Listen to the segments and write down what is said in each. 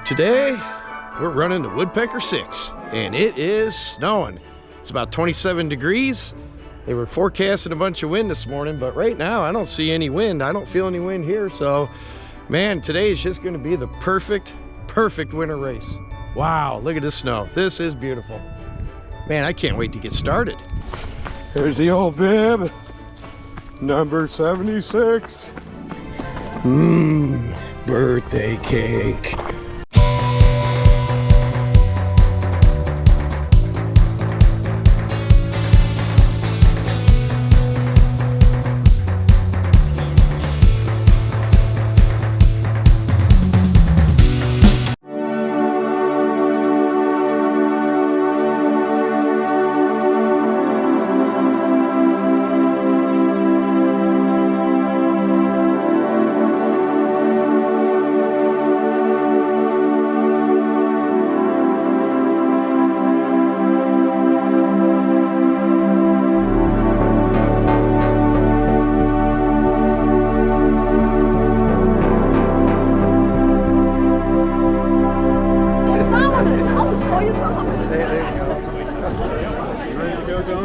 Today, we're running the Woodpecker Six, and it is snowing. It's about 27 degrees. They were forecasting a bunch of wind this morning, but right now I don't see any wind. I don't feel any wind here, so man, today is just gonna be the perfect winter race. Wow, look at this snow. This is beautiful. Man, I can't wait to get started. There's the old bib, number 76. Birthday cake.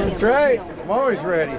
That's right. I'm always ready.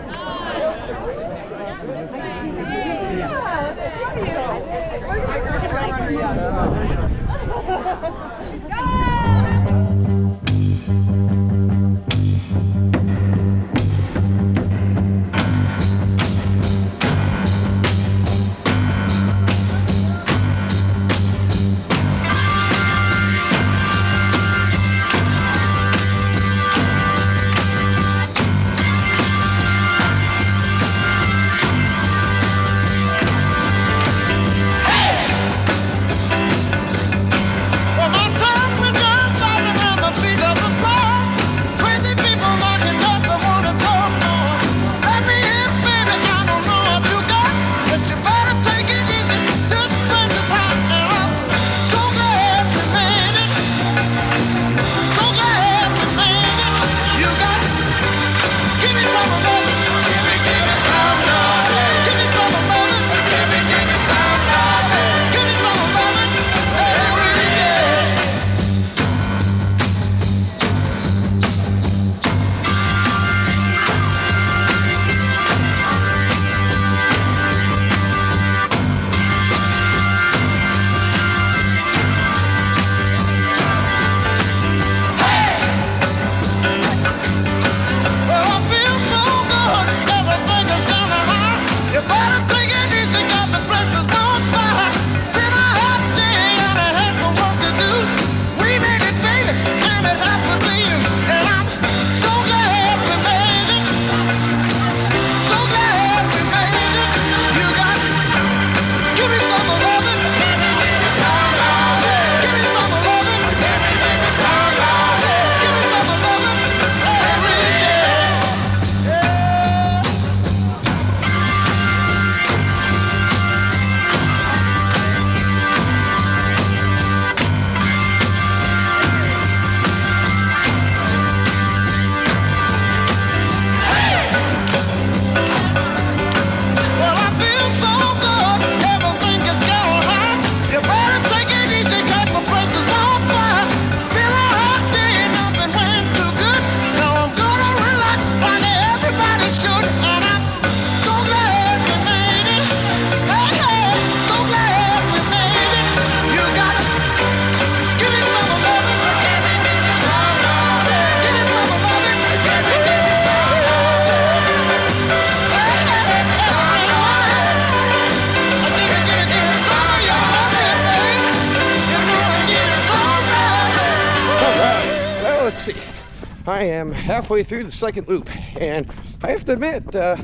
I am halfway through the second loop, and I have to admit, I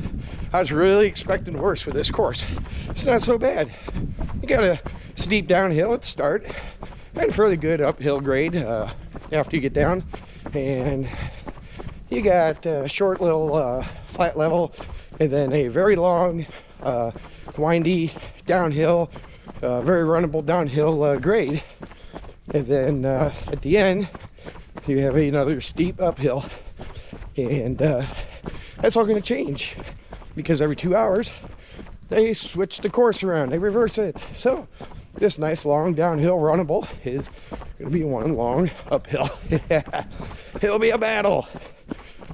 was really expecting worse with this course. It's not so bad. You got a steep downhill at the start, and fairly good uphill grade after you get down, and you got a short little flat level, and then a very long, windy downhill, very runnable downhill grade, and then at the end, you have another steep uphill, and that's all going to change because every 2 hours they switch the course around, they reverse it. So this nice long downhill runnable is going to be one long uphill. It'll be a battle,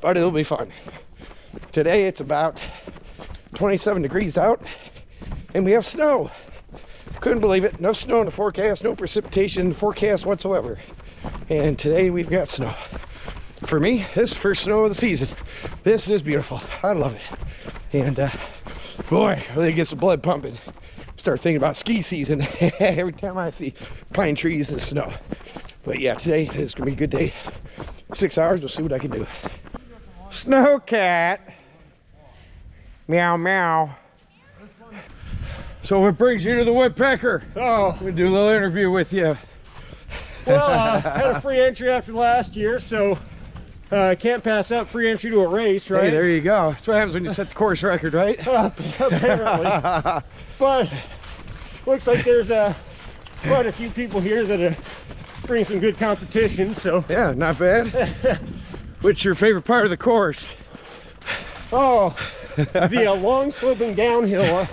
but it'll be fun. Today it's about 27 degrees out and we have snow. Couldn't believe it. No snow in the forecast, no precipitation in the forecast whatsoever. And today we've got snow. For me, this is the first snow of the season. This is beautiful. I love it. And boy, really gets the blood pumping. Start thinking about ski season every time I see pine trees and snow. But yeah, today is gonna be a good day. 6 hours, we'll see what I can do. Snow cat. Meow meow. So what brings you to the Woodpecker? Oh, We'll do a little interview with you. well, I had a free entry after last year, so can't pass up free entry to a race, right? Hey, there you go. That's what happens when you set the course record, right? Apparently. But looks like there's quite a few people here that bring some good competition, so. Yeah, not bad. What's your favorite part of the course? Oh, the long sloping downhill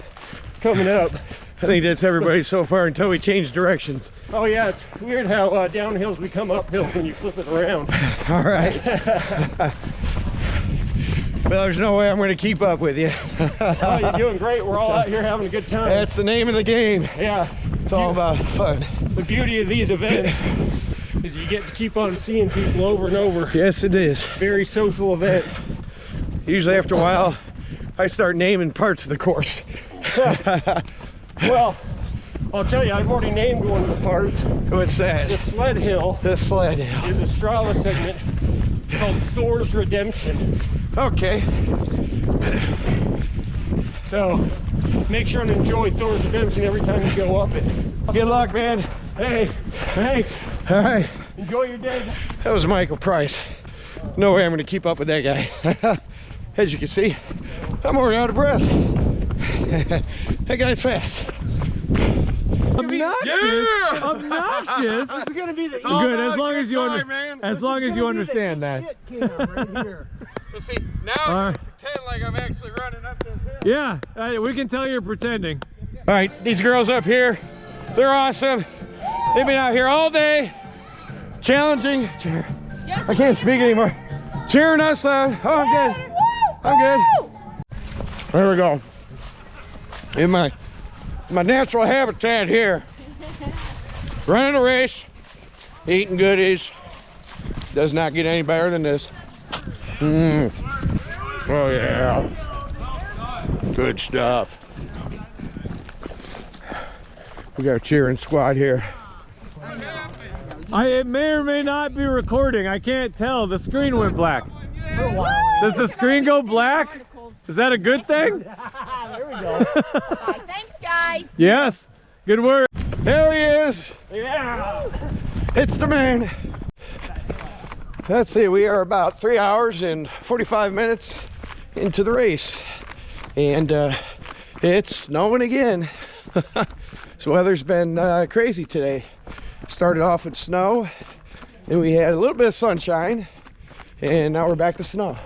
coming up. I think that's everybody so far until we change directions. Oh yeah, it's weird how downhills become uphill when you flip it around. All right. Well, there's no way I'm going to keep up with you. Oh, you're doing great. We're all out here having a good time. That's the name of the game. Yeah. It's all about fun. The beauty of these events is you get to keep on seeing people over and over. Yes, it is. Very social event. Usually after a while, I start naming parts of the course. Well, I'll tell you, I've already named one of the parts. What's that? The sled hill. The sled hill. Is a Strava segment called Thor's Redemption. Okay. So make sure and enjoy Thor's Redemption every time you go up it. Good luck, man. Hey, thanks. All right. Enjoy your day. That was Michael Price. No way I'm going to keep up with that guy. As you can see, I'm already out of breath. That guy's fast. Obnoxious. Yeah! Obnoxious. This is gonna be the good as long as you understand that. Shit cam right here. Let's see. Now I'm gonna pretend like I'm actually running up this hill. Yeah, we can tell you're pretending. All right, these girls up here, they're awesome. They've been out here all day, challenging. I can't speak anymore. Cheering us on. Oh, I'm good. I'm good. There we go. In my natural habitat here. Running a race, eating goodies. Does not get any better than this. Oh yeah. Good stuff. We got a cheering squad here. It may or may not be recording. I can't tell. The screen went black. Does the screen go black? Is that a good thing? There we go. Thanks, guys. Yes. Good work. There he is. Yeah. It's the man. Let's see, we are about 3 hours and 45 minutes into the race. And it's snowing again. So weather's been crazy today. Started off with snow, and we had a little bit of sunshine, and now we're back to snow.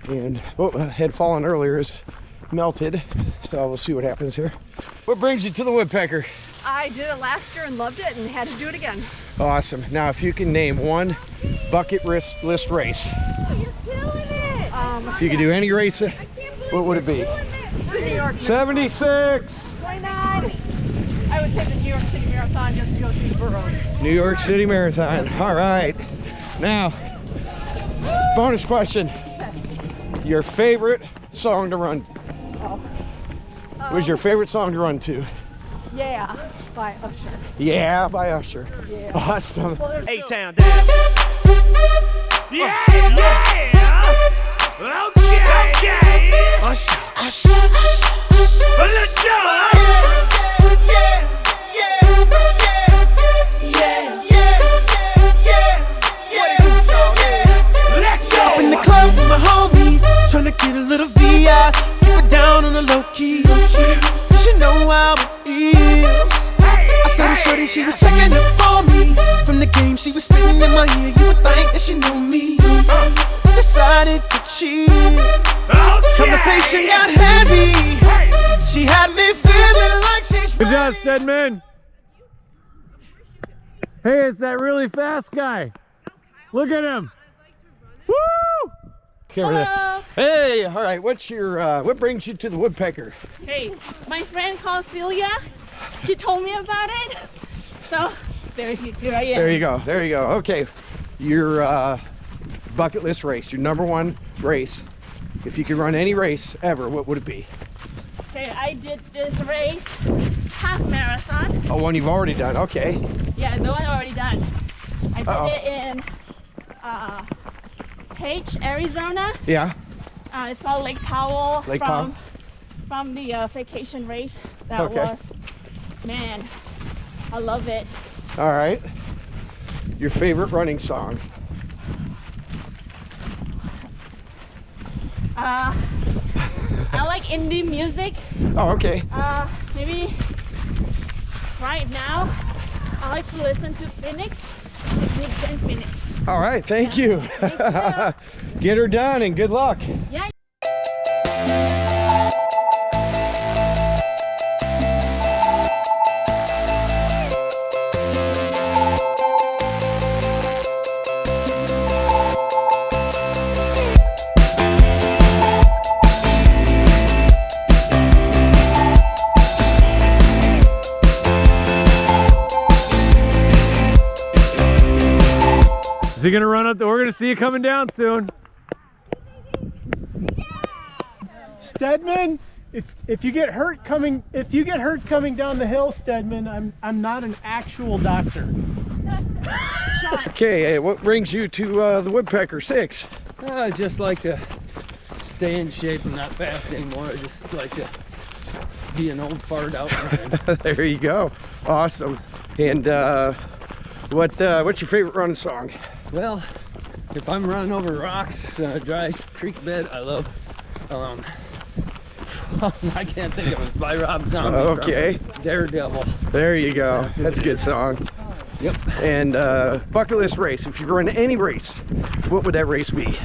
And what had fallen earlier is melted, so we'll see what happens here. What brings you to the Woodpecker? I did it last year and loved it and had to do it again. Awesome. Now if you can name one bucket list race. Oh, you're killing it. If you could do any race, what would it be? New York. 76. 29. I would say the New York City Marathon just to go through the boroughs. New York City Marathon. All right. Now, bonus question. Your favorite song to run? What was your favorite song to run to? Yeah, by Usher. Yeah, by Usher. Yeah. Awesome. A-Town down. Yeah, yeah. Okay. Usher, Usher, Usher. Let's go. In the club with my homies, tryna get a little VI, keep it down on the low key. You should know how it feels. I saw the shorty, she was checking up on me. From the game, she was spitting in my ear. You would think that she knew me. Decided to cheat. Conversation got heavy. She had me feeling like she's. Good job, Stedman. Hey, it's that really fast guy. Look at him. Woo! Hello. Hey, all right. What's your what brings you to the Woodpecker? Hey, my friend called Celia. She told me about it. So here I am. There you go. There you go. Okay, your bucket list race, your #1 race. If you could run any race ever, what would it be? Okay, I did this race, half marathon. Oh, one you've already done. Okay. Yeah, the one already done. I did it in Page, Arizona. Yeah. It's called Lake Powell. Lake Powell. From the vacation race. That Okay. was, man, I love it. All right. Your favorite running song? I like indie music. Oh, okay. Maybe right now I like to listen to Phoenix, Significant Phoenix. All right. Thank you. Thank you. Get her done and good luck. Yeah. Is he gonna run up? We're gonna see you coming down soon. Stedman, if you get hurt coming down the hill, Stedman, I'm not an actual doctor. Okay. Hey, what brings you to the Woodpecker Six? I just like to stay in shape. I'm not fast anymore. I just like to be an old fart out. There you go. Awesome. And what's your favorite running song? Well, if I'm running over rocks, dry creek bed, I love. I can't think of it. It's by Rob Zombie. Okay. Daredevil. There you go. That's a good song. Yep. And bucket list race. If you run any race, what would that race be?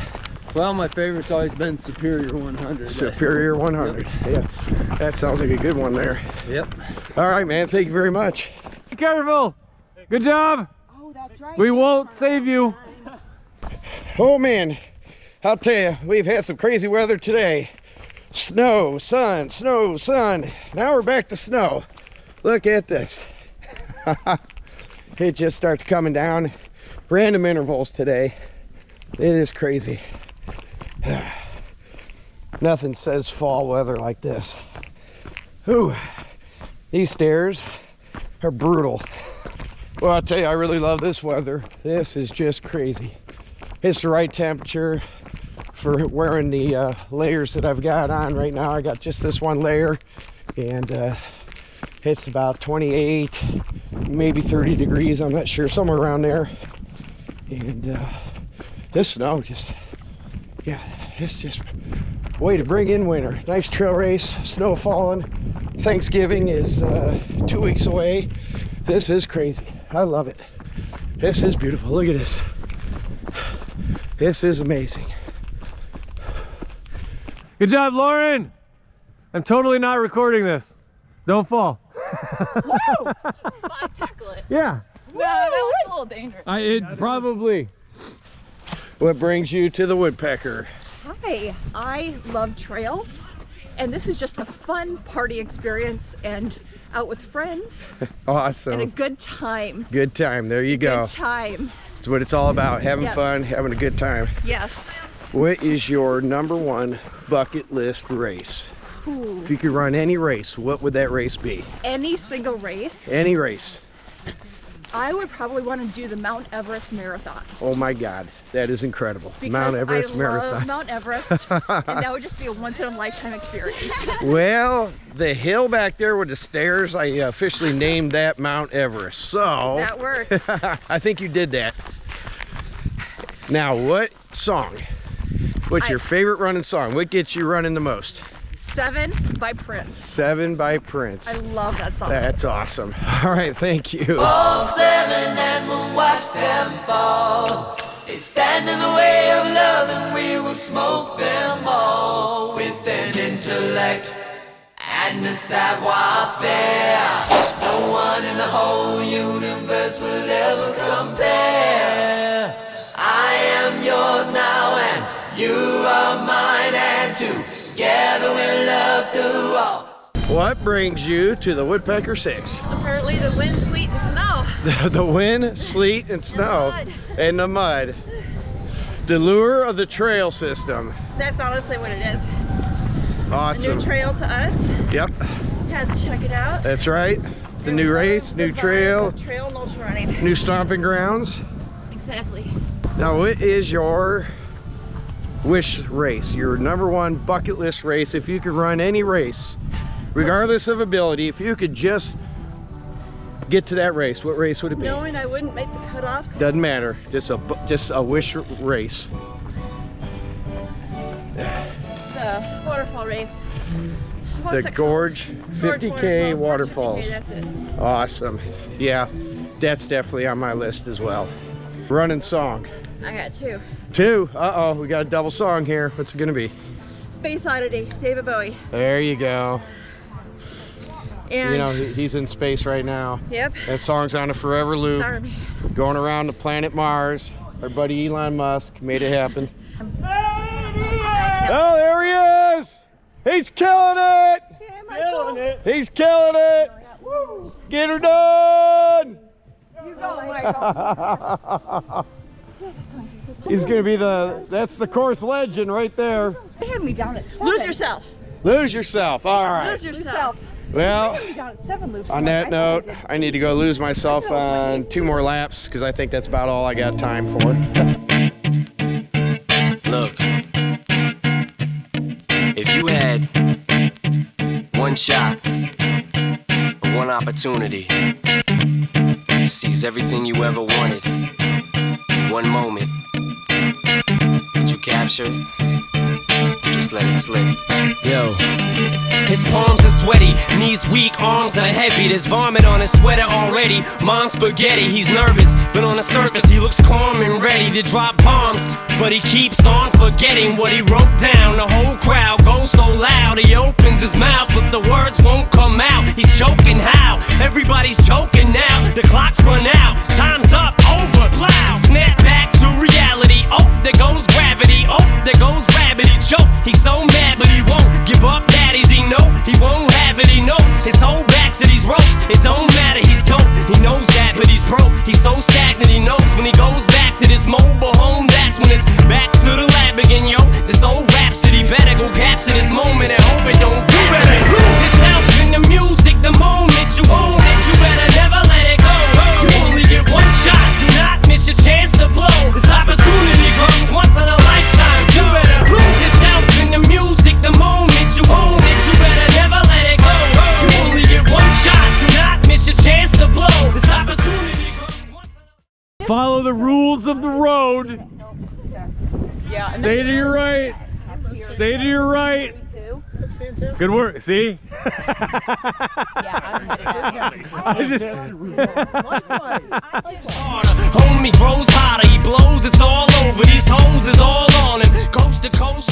Well, my favorite's always been Superior 100. Superior 100. Yeah. That sounds like a good one there. Yep. All right, man. Thank you very much. Be careful. Good job. Oh, that's right. We won't save you. Oh, man. I'll tell you, we've had some crazy weather today. Snow, sun, snow, sun. Now we're back to snow. Look at this. It just starts coming down. Random intervals today. It is crazy. Nothing says fall weather like this. Ooh, these stairs are brutal. Well, I'll tell you, I really love this weather. This is just crazy. It's the right temperature for wearing the layers that I've got on right now. I got just this one layer, and it's about 28, maybe 30 degrees. I'm not sure, somewhere around there. And this snow just, yeah, it's just way to bring in winter. Nice trail race, snow falling. Thanksgiving is 2 weeks away. This is crazy. I love it. This is beautiful. Look at this. This is amazing. Good job, Lauren. I'm totally not recording this. Don't fall. Woo! Tackle it. Yeah. No, that was a little dangerous. It probably. What brings you to the Woodpecker? Hi, I love trails, and this is just a fun party experience and out with friends Awesome. and a good time. Good time. There you go. Good time. That's what it's all about. Having Yes. fun, having a good time. Yes. What is your #1 bucket list race? Ooh. If you could run any race, what would that race be? Any single race, Any race. I would probably want to do the Mount Everest Marathon. Oh my God, that is incredible. Because Mount Everest I Marathon. love Mount Everest, and that would just be a once-in-a-lifetime experience. Well, the hill back there with the stairs, I officially named that Mount Everest. So That works. I think you did that. Now, what song? What's your favorite running song? What gets you running the most? 7 by Prince. 7 by Prince. I love that song. That's awesome. All right, thank you. All 7 and we'll watch them fall. They stand in the way of love and we will smoke them all with an intellect madness at warfare. No one in the whole universe will ever compare. I am yours now and you are mine, and together we'll love through all. What brings you to the Woodpecker Six? Apparently the wind, sleet, and snow. The wind, sleet, and snow. mud. And the mud. The lure of the trail system. That's honestly what it is. A Awesome. new trail to us. Yep, Had to check it out. that's right. It's a new race, new trail, Trail and ultra running. new stomping grounds. Exactly. Now, what is your wish race? Your #1 bucket list race? If you could run any race, regardless of ability, if you could just get to that race, what race would it be? Knowing I wouldn't make the cutoffs. Doesn't matter. Just a wish race. The waterfall race. What's The it called? Gorge 50K waterfalls. 50K, that's it. Awesome. Yeah, that's definitely on my list as well. Running song. I got 2. 2. Uh-oh, we got a double song here. What's it gonna be? Space Oddity, David Bowie. There you go. And You know, he's in space right now. yep. That song's on a forever loop. Sorry, me. Going around the planet Mars. Our buddy Elon Musk made it happen. Oh, there he is! He's killing it! Killing it. He's killing it! Get her done! He's gonna be that's the course legend right there. They had me down at 7. Lose yourself. Lose yourself, all right. Lose yourself. Well, Down at 7 loops. on that note, I need to go lose myself on 2 more laps because I think that's about all I got time for. Look, if you had one shot, or one opportunity to seize everything you ever wanted in one moment, would you capture it? Just let it slip. Yo. His palms are sweaty, knees weak, arms are heavy. There's vomit on his sweater already. Mom's spaghetti, he's nervous, but on the surface he looks calm and ready to drop bombs. But he keeps on forgetting what he wrote down. The whole crowd goes so loud, he opens his mouth, but the words won't come out. He's choking how? Everybody's choking now. The clock's run out, time's up, over, plow. Snap back to reality. Oh, there goes gravity. Oh, there goes rabbit. He choke. He's so mad, but he won't give up. Daddies, he know he won't have it. He knows his whole back to these ropes. It don't matter, he's dope. He knows that, but he's broke. He's so stagnant. He knows when he goes back to this mobile home, that's when it's back to the lab again, yo. This old rhapsody better go capture this moment and hope it don't do better. Lose yourself in the music, the moment you own it. You better never let it go. You only get one shot. Do not miss your chance to blow. This opportunity comes once in a lifetime. You better lose yourself in the music, the moment you own it. You better never let it go. You only get one shot. Do not miss your chance to blow. This opportunity comes once in a Follow the rules of the road. Yeah. Stay to your right. Stay to your right. Good work. See? I just Homie grows hotter, he blows, it's all over. These hoes is all on him. Coast to coast.